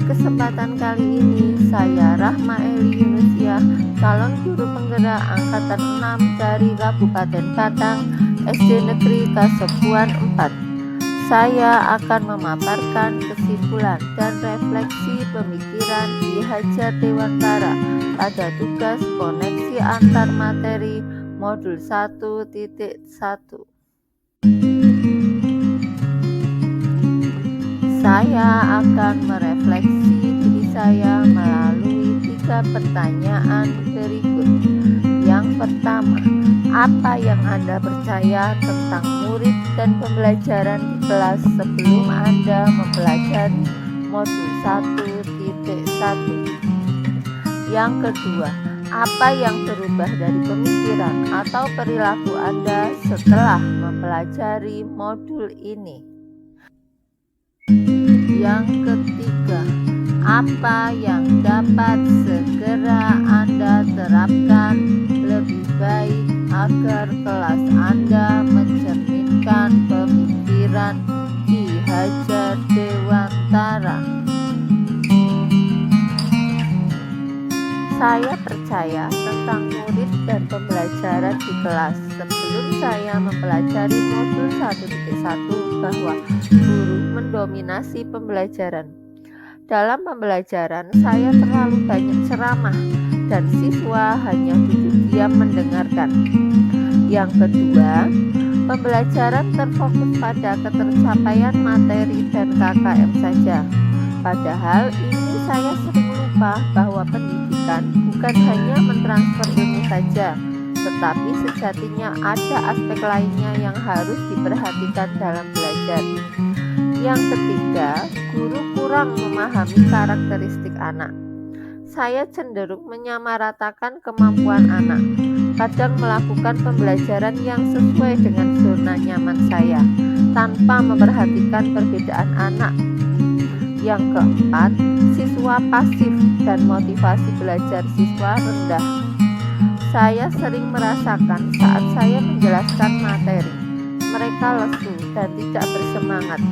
kesempatan kali ini, saya Rahma Eli Yunusia, calon guru penggerak angkatan 6 dari Kabupaten Batang, SD Negeri Kasepuan 4. Saya akan memaparkan kesimpulan dan refleksi pemikiran Ki Hajar Dewantara pada tugas koneksi antar materi modul 1.1. Saya akan merefleksi diri saya melalui 3 pertanyaan berikut. Yang pertama, apa yang Anda percaya tentang murid dan pembelajaran di kelas sebelum Anda mempelajari modul 1.1? Yang kedua, apa yang berubah dari pemikiran atau perilaku Anda setelah mempelajari modul ini? Yang ketiga, apa yang dapat segera Anda terapkan lebih baik agar kelas Anda mencerminkan pemikiran Ki Hajar Dewantara? Saya percaya tentang murid dan pembelajaran di kelas sebelum saya mempelajari modul 1.1 bahwa guru mendominasi pembelajaran. Dalam pembelajaran, saya terlalu banyak ceramah dan siswa hanya duduk diam mendengarkan. Yang kedua, pembelajaran terfokus pada ketercapaian materi dan KKM saja. Padahal ini saya sering lupa bahwa pendidikan bukan hanya mentransfer ilmu saja, tetapi sejatinya ada aspek lainnya yang harus diperhatikan dalam belajar. Yang ketiga, guru kurang memahami karakteristik anak. Saya cenderung menyamaratakan kemampuan anak, kadang melakukan pembelajaran yang sesuai dengan zona nyaman saya, tanpa memperhatikan perbedaan anak. Yang keempat, siswa pasif dan motivasi belajar siswa rendah. Saya sering merasakan saat saya menjelaskan materi, mereka lesu dan tidak bersemangat.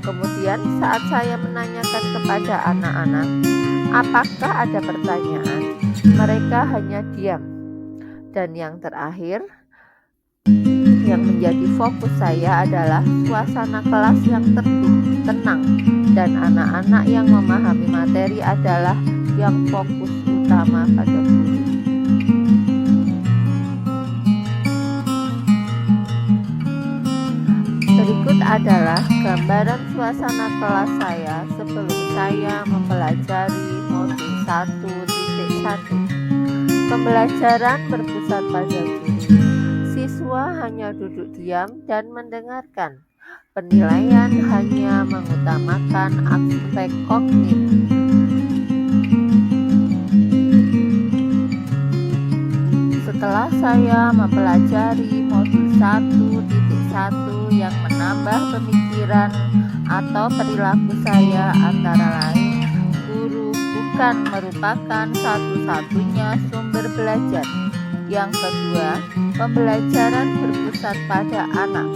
Kemudian saat saya menanyakan kepada anak-anak, apakah ada pertanyaan, mereka hanya diam. Dan yang terakhir, yang menjadi fokus saya adalah suasana kelas yang tertib, tenang, dan anak-anak yang memahami materi adalah yang fokus utama pada guru. Berikut adalah gambaran suasana kelas saya sebelum saya mempelajari modul 1.1. Pembelajaran berpusat pada guru. Siswa hanya duduk diam dan mendengarkan. Penilaian hanya mengutamakan aspek kognitif. Setelah saya mempelajari modul 1.1 yang menambah pemikiran atau perilaku saya, antara lain, guru bukan merupakan satu-satunya sumber belajar. Yang kedua, pembelajaran berpusat pada anak.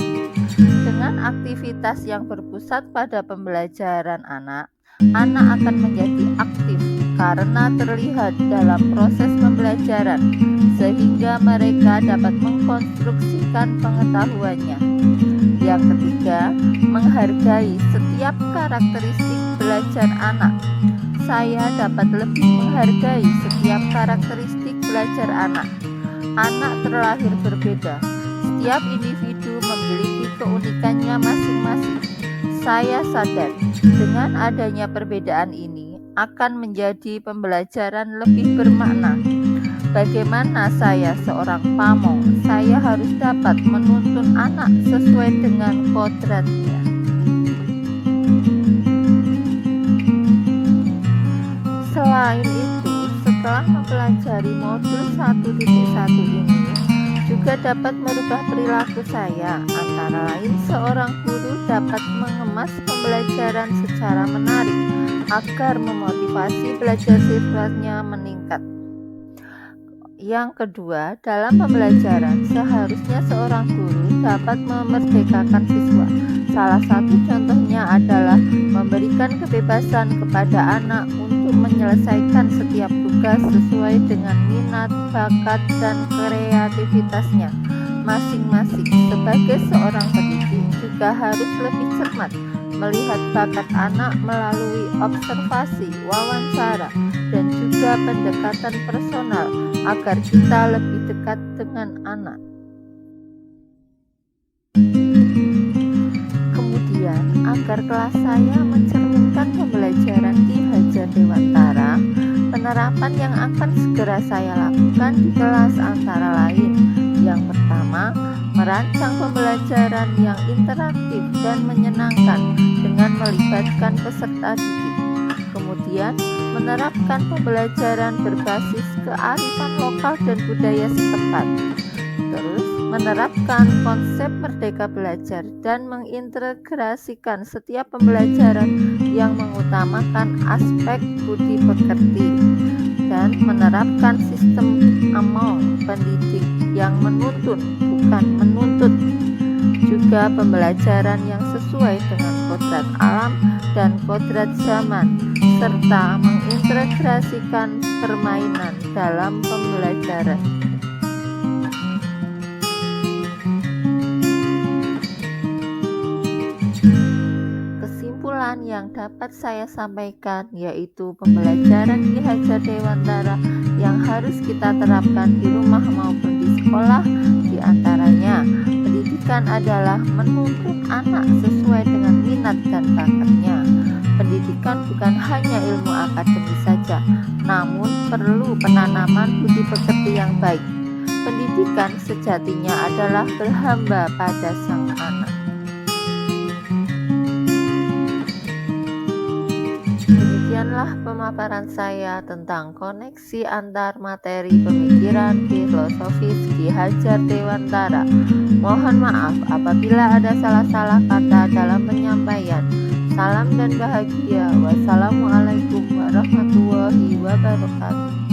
Dengan aktivitas yang berpusat pada pembelajaran anak akan menjadi aktif karena terlihat dalam proses pembelajaran, sehingga mereka dapat mengkonstruksikan pengetahuannya. Yang ketiga, menghargai setiap karakteristik belajar anak. Saya dapat lebih menghargai setiap karakteristik belajar anak. Anak terlahir berbeda. Setiap individu memiliki keunikannya masing-masing. Saya sadar dengan adanya perbedaan ini akan menjadi pembelajaran lebih bermakna. Bagaimana saya seorang pamong, saya harus dapat menuntun anak sesuai dengan kodratnya. Selain itu, setelah mempelajari modul 1.1 ini juga dapat merubah perilaku saya, antara lain seorang guru dapat mengemas pembelajaran secara menarik agar memotivasi belajar siswanya meningkat. Yang kedua, dalam pembelajaran seharusnya seorang guru dapat memerdekakan siswa Salah satu contohnya adalah memberikan kebebasan kepada anak untuk menyelesaikan setiap tugas sesuai dengan minat, bakat, dan kreativitasnya masing-masing. Sebagai seorang pendidik juga harus lebih cermat melihat bakat anak melalui observasi, wawancara, dan juga pendekatan personal agar kita lebih dekat dengan anak. Kemudian, agar kelas saya mencerminkan pembelajaran Ki Hajar Dewantara, penerapan yang akan segera saya lakukan di kelas antara lain: yang pertama, merancang pembelajaran yang interaktif dan menyenangkan dengan melibatkan peserta didik. Kemudian, menerapkan pembelajaran berbasis kearifan lokal dan budaya setempat. Terus, menerapkan konsep merdeka belajar dan mengintegrasikan setiap pembelajaran yang mengutamakan aspek budi pekerti, dan menerapkan sistem among pendidik yang menuntun bukan menuntut, juga pembelajaran yang sesuai dengan kodrat alam dan kodrat zaman, serta mengintegrasikan permainan dalam pembelajaran. Kesimpulan yang dapat saya sampaikan yaitu pembelajaran Ki Hajar Dewantara yang harus kita terapkan di rumah maupun di sekolah. Di antaranya, pendidikan adalah menuntun anak sesuai dengan minat dan bakatnya. Pendidikan bukan hanya ilmu akademis saja, namun perlu penanaman budi pekerti yang baik. Pendidikan sejatinya adalah berhamba pada sang anak. Demikianlah pemaparan saya tentang koneksi antar materi pemikiran filosofis Ki Hajar Dewantara. Mohon maaf apabila ada salah-salah kata dalam penyampaian. Salam dan bahagia. Wassalamualaikum warahmatullahi wabarakatuh.